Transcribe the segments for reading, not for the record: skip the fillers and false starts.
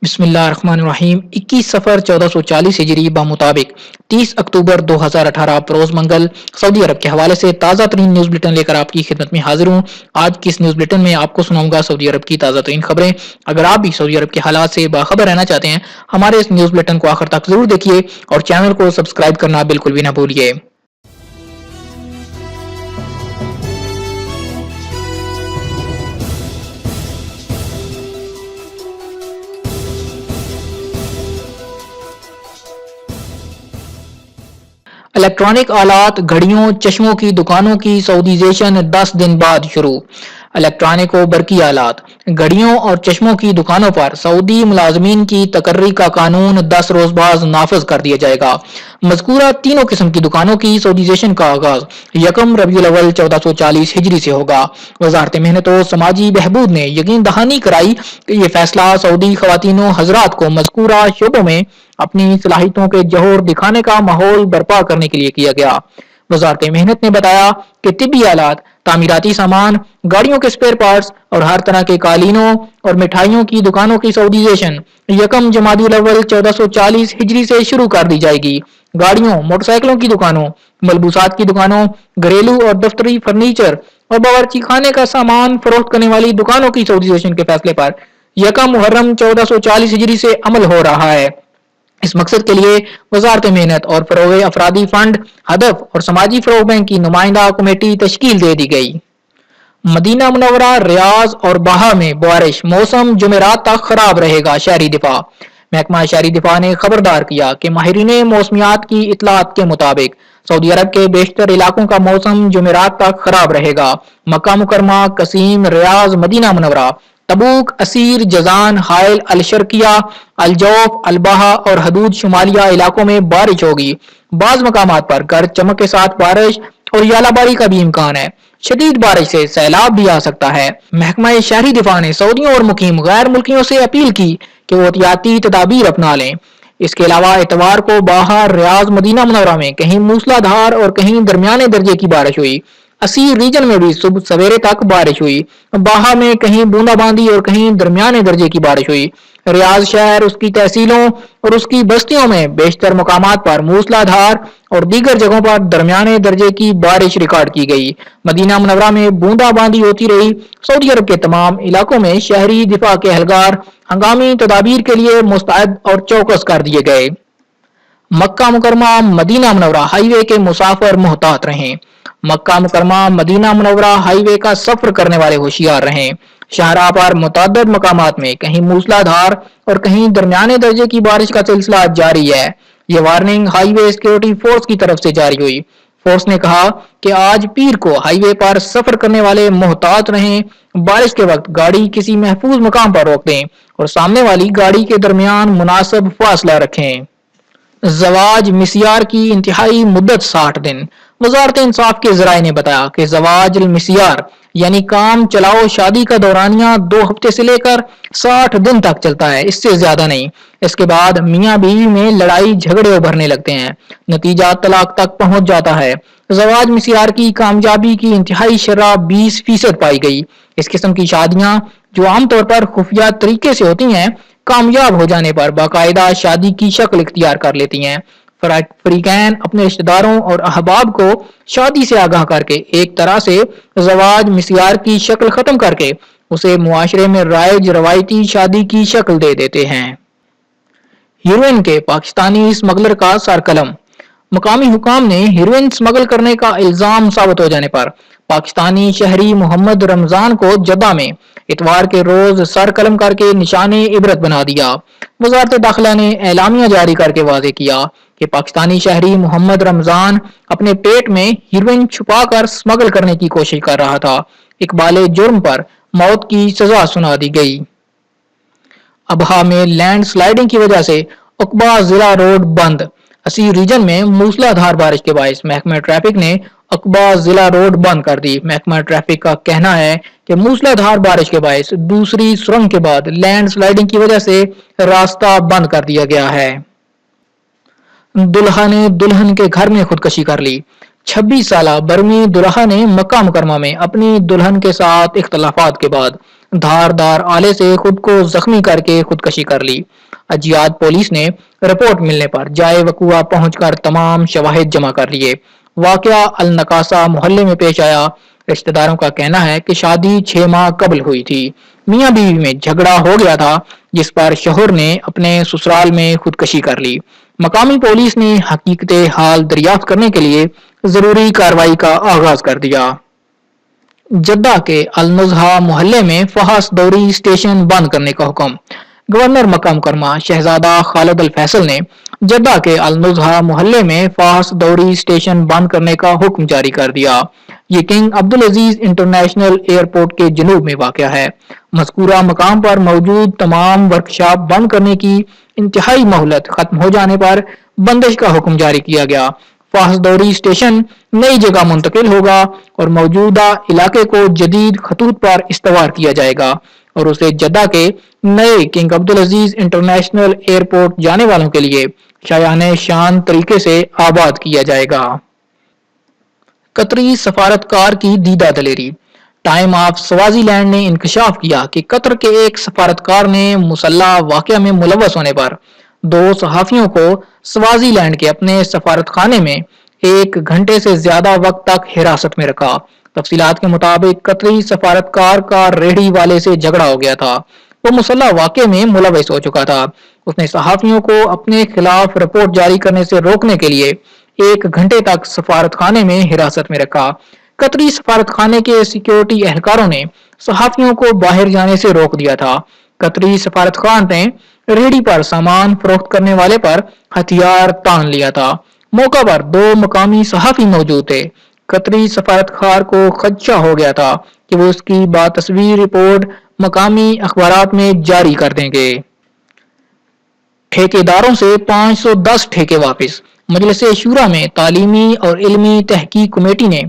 बिस्मिल्लाहिर्रहमानिर्रहीम 21 सफ़र 1440 हिजरी मुताबिक 30 अक्टूबर 2018 रोज मंगल सऊदी अरब के हवाले से ताज़ा तरीन न्यूज़ बुलेटिन लेकर आपकी खिदमत में हाजिर हूँ। आज की इस न्यूज़ बुलेटिन में आपको सुनाऊंगा सऊदी अरब की ताज़ा तरीन खबरें। अगर आप भी सऊदी अरब के हालात से बाखबर रहना चाहते हैं, हमारे इस न्यूज़ बुलेटिन को आखिर तक जरूर देखिए और चैनल को सब्सक्राइब करना बिल्कुल भी ना भूलिए। इलेक्ट्रॉनिक आलात, घड़ियों, चश्मों की दुकानों की सऊदीजेशन 10 दिन बाद शुरू। इलेक्ट्रॉनिक व बरकी आलात, घड़ियों और चश्मों की दुकानों पर सऊदी मुलाजमीन की तकर्री का कानून 10 रोज बाद नाफिज कर दिया जाएगा। मज़कूरा तीनों किस्म की दुकानों की सऊदीजेशन का आगाज 1 रबीउल अव्वल 1440 हिजरी से होगा। वजारत मेहनत और समाजी बहबूद ने यकीन दहानी कराई कि यह फैसला सऊदी खवातीनो हजरात को मज़कूरा शोबों में अपनी सलाहियतों के जौहर दिखाने का माहौल बर्पा करने के लिए किया गया। वजारत मेहनत ने बताया कि तिब्बी आलात, तामीराती सामान, गाड़ियों के स्पेयर पार्ट्स और हर तरह के कालीनों और मिठाइयों की दुकानों की सऊदीजेशन 1 जमादुल अव्वल 1440 हिजरी से शुरू कर दी जाएगी। गाड़ियों, मोटरसाइकिलों की दुकानों, मलबूसात की दुकानों, घरेलू और दफ्तरी फर्नीचर और बावर्ची खाने का सामान फरोख्त करने वाली दुकानों की सऊदीजेशन के फैसले पर 1 मुहर्रम 1440 हिजरी से अमल हो रहा है। इस मकसद के लिए वजारत मेहनत और फरोग अफरादी फंड, हदफ और समाजी फरोग बैंक की नुमाइंदा कमेटी तश्कील दे दी गई। मदीना मुनव्वरा, रियाज और बाहा में बारिश, मौसम जुमेरात तक खराब रहेगा। शहरी दिफा महकमा शहरी दिफा ने खबरदार किया कि माहिरीन मौसमियात की इतलात के मुताबिक सऊदी अरब के बेशतर इलाकों का मौसम जुमेरात तक खराब रहेगा। Makkah Mukarramah, Qassim, Riyadh, Madinah Munawwarah, Tabuk, Asir, Jazan, Hail, Alsharqiyah, अलजौफ, अलबाहा और हदूद शुमालिया इलाकों में बारिश होगी। बाज मकामात पर गरज चमक के साथ बारिश और यालाबारी का भी इम्कान है। शदीद बारिश से सैलाब भी आ सकता है। महकमा शहरी दिफा ने सऊदियों और मुकीम गैर मुल्कियों से अपील की कि वो एहतियाती तदाबीर अपना लें। इसके अलावा इतवार को बाहर, रियाज, मदीना मुनव्वरा में कहीं मूसलाधार और कहीं दरमियाने दर्जे की बारिश हुई। असीर रीजन में भी सुबह सवेरे तक बारिश हुई। बाहा में कहीं बूंदाबांदी और कहीं दरमियाने दर्जे की बारिश हुई। रियाज शहर, उसकी तहसीलों और उसकी बस्तियों में बेशतर मकामात पर मूसलाधार और दीगर जगहों पर दरमियाने दर्जे की बारिश रिकॉर्ड की गई। मदीना मुनव्वरा में बूंदाबांदी होती रही। सऊदी अरब के तमाम इलाकों में शहरी दिफा के एहलकार हंगामी तदाबीर के लिए मुस्तैद और चौकस कर दिए गए। मक्का मुकरमा मदीना मुनव्वरा हाईवे के मुसाफिर मुहतात रहें। मक्का मुकरमा मदीना मुनव्वरा हाईवे का सफर करने वाले होशियार रहें। शाहराह पर मुतअद्दिद मकामात में कहीं मूसलाधार और कहीं दरमियाने दर्जे की बारिश का सिलसिला जारी है। ये वार्निंग हाईवे सिक्योरिटी फोर्स की तरफ से जारी हुई। फोर्स ने कहा कि आज पीर को हाईवे पर सफर करने वाले मुहतात रहें। बारिश के वक्त गाड़ी किसी महफूज मकाम पर रोक दें और सामने वाली गाड़ी के दरमियान मुनासिब फासला रखें। जवाज मिसियार की इंतहाई मुद्दत 60 दिन। वजारत इंसाफ के जराये ने बताया कि जवाज मिसियार यानी काम चलाओ शादी का दौरानिया 2 हफ्ते से लेकर 60 दिन तक चलता है, इससे ज्यादा नहीं। इसके बाद मियाँ बीवी में लड़ाई झगड़े उभरने लगते हैं, नतीजा तलाक तक पहुंच जाता है। जवाज मिसियार की कामयाबी की इंतहाई शरह 20% पाई गई। इस किस्म की शादियां जो आमतौर पर खुफिया तरीके से होती हैं, कामयाब हो जाने पर बाकायदा शादी की शक्ल इख्तियार कर लेती हैं। फरीकैन अपने रिश्तेदारों और अहबाब को शादी से आगाह करके एक तरह से जवाज मिसियार की शक्ल खत्म करके उसे मुआशरे में राइज रवायती शादी की शक्ल दे देते हैं। हीरोइन के पाकिस्तानी स्मगलर का सरकलम। मकामी हुकाम ने हीरोइन स्मगल करने का इल्जाम साबित हो जाने पर पाकिस्तानी शहरी मोहम्मद रमजान को जद्दा में इतवार के रोज सर कलम करके निशाने इबरत बना दिया। वजारत दाखिला ने एलामिया जारी करके वाजे किया कि पाकिस्तानी शहरी मोहम्मद रमजान अपने पेट में हीरोइन छुपाकर स्मगल करने की कोशिश कर रहा था। इकबाल जुर्म पर मौत की सजा सुना दी गई। अबहा में लैंड स्लाइडिंग की वजह से उकबा जिला रोड बंद। असी रीजन में मूसलाधार बारिश के बायस महकमा ट्रैफिक ने अकबा जिला रोड बंद कर दी। महकमा ट्रैफिक का कहना है कि मूसलाधार बारिश के बायस दूसरी सुरंग के बाद लैंड स्लाइडिंग की वजह से रास्ता बंद कर दिया गया है। दुल्हा ने दुल्हन के घर में खुदकशी कर ली। 26 साला बर्मी दुल्हा ने मक्का मुकरमा में अपनी दुल्हन के साथ इख्तलाफात के बाद धारदार आले से खुद को जख्मी करके खुदकशी कर ली। अजियात पुलिस ने रिपोर्ट मिलने पर जाए वकुआ पहुंचकर तमाम शवाहिद जमा कर लिए। वाकया अल नकासा मोहल्ले में पेश आया। रिश्तेदारों का कहना है कि शादी 6 माह कबल हुई थी। मियां बीवी में झगड़ा हो गया था, जिस पर शोहर ने अपने ससुराल में खुदकशी कर ली। मकामी पुलिस ने हकीकत हाल दरियाफ्त करने के लिए जरूरी कार्रवाई का आगाज कर दिया। जद्दा के अल नुज़हा मोहल्ले में फहस दौरी स्टेशन बंद करने का हुक्म। गवर्नर मक्का मुकरमा शहजादा खालिद अल फैसल ने जद्दा के अल नुज़हा मोहल्ले में फहस दौरी स्टेशन बंद करने का हुक्म जारी कर दिया। ये किंग अब्दुल अजीज इंटरनेशनल एयरपोर्ट के जनूब में वाक़या है। मज़कूरा मकाम पर मौजूद तमाम वर्कशॉप बंद करने की इंतहाई मोहलत खत्म हो जाने पर बंदिश का हुक्म जारी किया गया। फासदौरी स्टेशन नई जगह मुंतकिल होगा और मौजूदा इलाके को जदीद खतूत पर इस्तवार किया जाएगा और उसे जद्दा के नए किंग अब्दुल अजीज इंटरनेशनल एयरपोर्ट जाने वालों के लिए शायाने शान तरीके से आबाद किया जाएगा। कतरी सफारतकार की दीदा दलेरी। टाइम ऑफ स्वाजीलैंड ने इंकशाफ किया कि कतर के एक सफारतकार ने मुसल्ला वाकया में मुलव्वस होने पर 2 सहाफियों को स्वाजीलैंड के अपने सफारतखाने में 1 घंटे से ज्यादा वक्त तक हिरासत में रखा। तफसीलात के मुताबिक कतरी सफारतकार का रेहड़ी वाले से झगड़ा हो गया था। वो मुसल्ला वाकये में मुलव्वस हो चुका था। उसने सहाफियों को अपने खिलाफ रिपोर्ट जारी करने से रोकने के लिए 1 घंटे तक सफारतखाने में हिरासत में रखा। कतरी सफारतखाने के सिक्योरिटी एहलकारों ने सहाफियों को बाहर जाने से रोक दिया था। कतरी सफारतखान ने रेहड़ी पर सामान फरोख्त करने वाले पर हथियार तान लिया था। मौका पर 2 मकामी सहाफी मौजूद थे। कतरी सफारतखार को खदशा हो गया था कि वो उसकी बातस्वीर रिपोर्ट मकामी अखबारात में जारी कर देंगे। ठेकेदारों से 510 ठेके वापस। मजलिस शूरा में तालीमी और इल्मी तहकीक कमेटी ने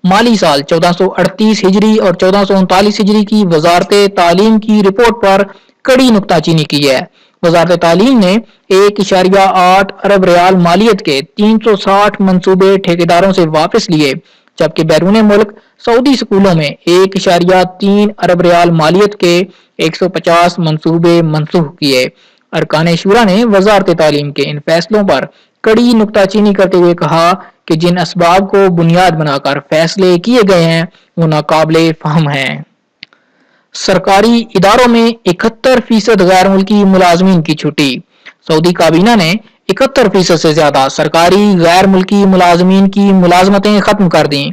माली साल 1438 हिजरी और 1439 हिजरी की वजारत तालीम की रिपोर्ट पर कड़ी नुक्ताचीनी की है। वजारत तालीम ने 1.8 अरब रियाल मालियत के 360 मंसूबे ठेकेदारों से वापस लिए, जबकि बैरून मुल्क सऊदी स्कूलों में 1.3 अरब रियाल मालियत के 150 मंसूबे मनसूख किए। अरकान शुरा ने वजारत तालीम के इन फैसलों पर कड़ी नुक्ताचीनी करते हुए कहा कि जिन असबाब को बुनियाद बनाकर फैसले किए गए हैं वो नाकाबिले फहम हैं। सरकारी इदारों में 71% गैर मुल्की मुलाजमीन की छुट्टी। सऊदी काबीना ने 71% से ज्यादा सरकारी गैर मुल्की मुलाजमीन की मुलाजमतें खत्म कर दी।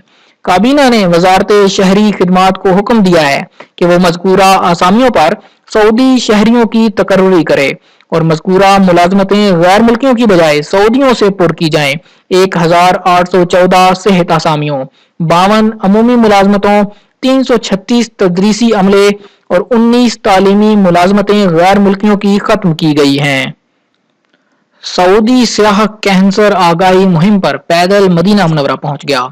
काबीना ने वजारत शहरी खिदमात को हुक्म दिया है कि वो मज़कूरा आसामियों पर सऊदी शहरियों की तकर्री करे और मज़कूरा मुलाजमतें गैर मुल्कियों की बजाय सऊदियों से पुर की जाएं। 1814 सेहत आसामियों, 52 अमूमी मुलाजमतों, 336 तदरीसी अमले और 19 तालीमी मुलाजमतें गैर मुल्कियों की खत्म की गई हैं। सऊदी सियाह कैंसर आगाही मुहिम पर पैदल मदीना मुनव्वरा पहुंच गया।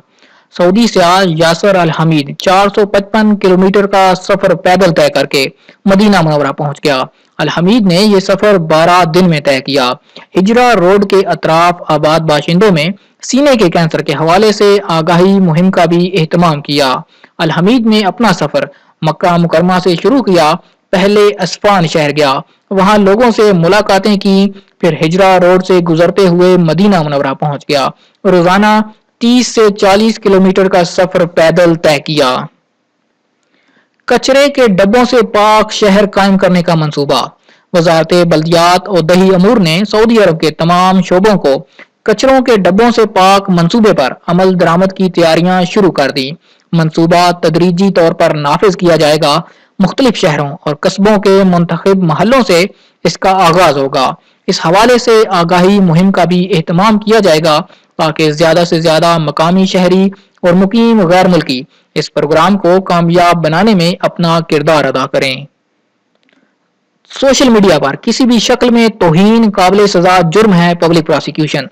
सऊदी सियाह यासर अल हमीद 455 किलोमीटर का सफर पैदल तय करके मदीना मुनव्वरा पहुंच गया। अल हमीद ने यह सफर 12 दिन में तय किया। हिजरा रोड के अतराफ आबाद बाशिंदों में सीने के कैंसर के हवाले से आगाही मुहिम का भी एहतमाम किया। अल हमीद ने अपना सफर मक्का मुकरमा से शुरू किया। पहले अस्फान शहर गया, वहां लोगों से मुलाकातें की, फिर हिजरा रोड से गुजरते हुए मदीना मुनव्वरा पहुंच गया। रोजाना 30 से 40 किलोमीटर का सफर पैदल तय किया। कचरे के डब्बों से पाक शहर कायम करने का मंसूबा। वजारत बल्दियात और दही अमूर ने सऊदी अरब के तमाम शोबों को कचरों के डब्बों से पाक मंसूबे पर अमल दरामद की तैयारियां शुरू कर दी। मंसूबा तदरीजी तौर पर नाफिज किया जाएगा। मुख्तलिफ शहरों और कस्बों के मुंतखब महलों से इसका आगाज होगा। इस हवाले से आगाही मुहिम का भी एहतमाम किया जाएगा ताकि ज्यादा से ज्यादा मकामी शहरी और मुकीम गैर मुल्की इस प्रोग्राम को कामयाब बनाने में अपना किरदार अदा करें। सोशल मीडिया पर किसी भी शक्ल में तौहीन काबिल सजा जुर्म है, public prosecution.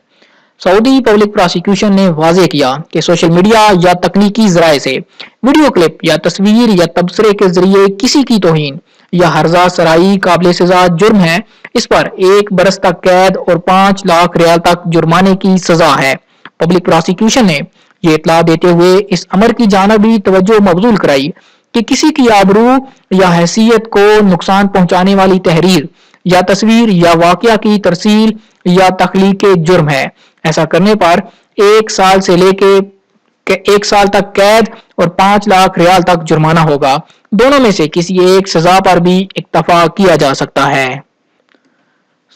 Saudi public prosecution ने वाजे किया कि सोशल मीडिया या तकनीकी जराए से वीडियो क्लिप या तस्वीर या तबसरे के जरिए किसी की तौहीन या हर्जा सराई काबिल सजा जुर्म है। इस पर 1 बरस तक कैद और 5 लाख रियाल तक जुर्माने की सजा है। पब्लिक प्रोसिक्यूशन ने ये इतला देते हुए इस अमर की जानब भी तवज्जो मबजूल कराई کہ کسی کی آبرو یا حیثیت کو نقصان پہنچانے والی تحریر یا تصویر یا واقعہ کی ترسیل یا تخلیق جرم ہے۔ ایسا کرنے پر 1 سال سے لے کے 1 سال تک قید اور 5 لاکھ ریال تک جرمانہ ہوگا۔ دونوں میں سے کسی ایک سزا پر بھی اکتفا کیا جا سکتا ہے۔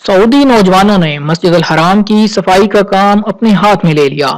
سعودی نوجوانوں نے مسجد الحرام کی صفائی کا کام اپنے ہاتھ میں لے لیا۔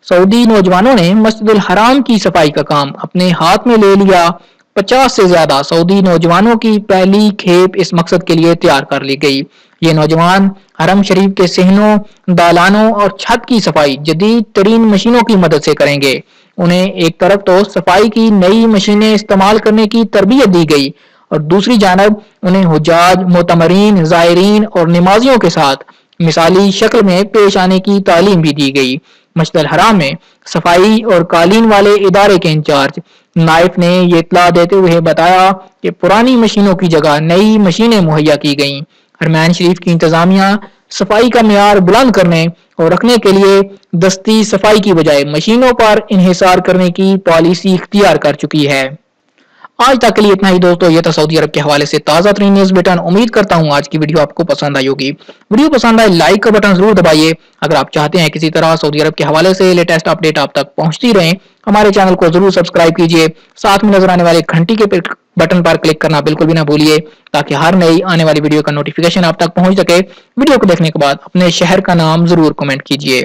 سعودی نوجوانوں نے مسجد الحرام کی صفائی کا کام اپنے ہاتھ میں لے لیا۔ 50 سے زیادہ سعودی نوجوانوں کی پہلی کھیپ اس مقصد کے لیے تیار کر لی گئی۔ یہ نوجوان حرم شریف کے صحنوں، دالانوں اور چھت کی صفائی جدید ترین مشینوں کی مدد سے کریں گے۔ انہیں ایک طرف تو صفائی کی نئی مشینیں استعمال کرنے کی تربیت دی گئی اور دوسری جانب انہیں حجاج، معتمرین، زائرین اور نمازیوں کے ساتھ مثالی شکل میں پیش آنے کی تعلیم بھی دی گئی۔ مسجد الحرام میں صفائی اور قالین والے ادارے کے انچارج نائف نے یہ اطلاع دیتے ہوئے بتایا کہ پرانی مشینوں کی جگہ نئی مشینیں مہیا کی گئیں۔ حرمین شریف کی انتظامیہ صفائی کا معیار بلند کرنے اور رکھنے کے لیے دستی صفائی کی بجائے مشینوں پر انحصار کرنے کی پالیسی اختیار کر چکی ہے۔ آج تک کے لیے اتنا ہی دوستو، یہ تھا سعودی عرب کے حوالے سے تازہ ترین نیوز بلٹن۔ امید کرتا ہوں آج کی ویڈیو آپ کو پسند آئی ہوگی۔ ویڈیو پسند آئے لائک کا بٹن ضرور دبائیے۔ اگر آپ چاہتے ہیں کسی طرح سعودی عرب کے حوالے سے لیٹسٹ اپڈیٹ آپ تک پہنچتی رہیں، ہمارے چینل کو ضرور سبسکرائب کیجیے۔ ساتھ میں نظر آنے والے گھنٹی کے بٹن پر کلک کرنا بالکل بھی نہ بھولیے تاکہ ہر نئی آنے والی ویڈیو کا نوٹیفیکیشن آپ تک پہنچ سکے۔ ویڈیو کو دیکھنے کے بعد اپنے شہر کا نام ضرور کمنٹ کیجیے۔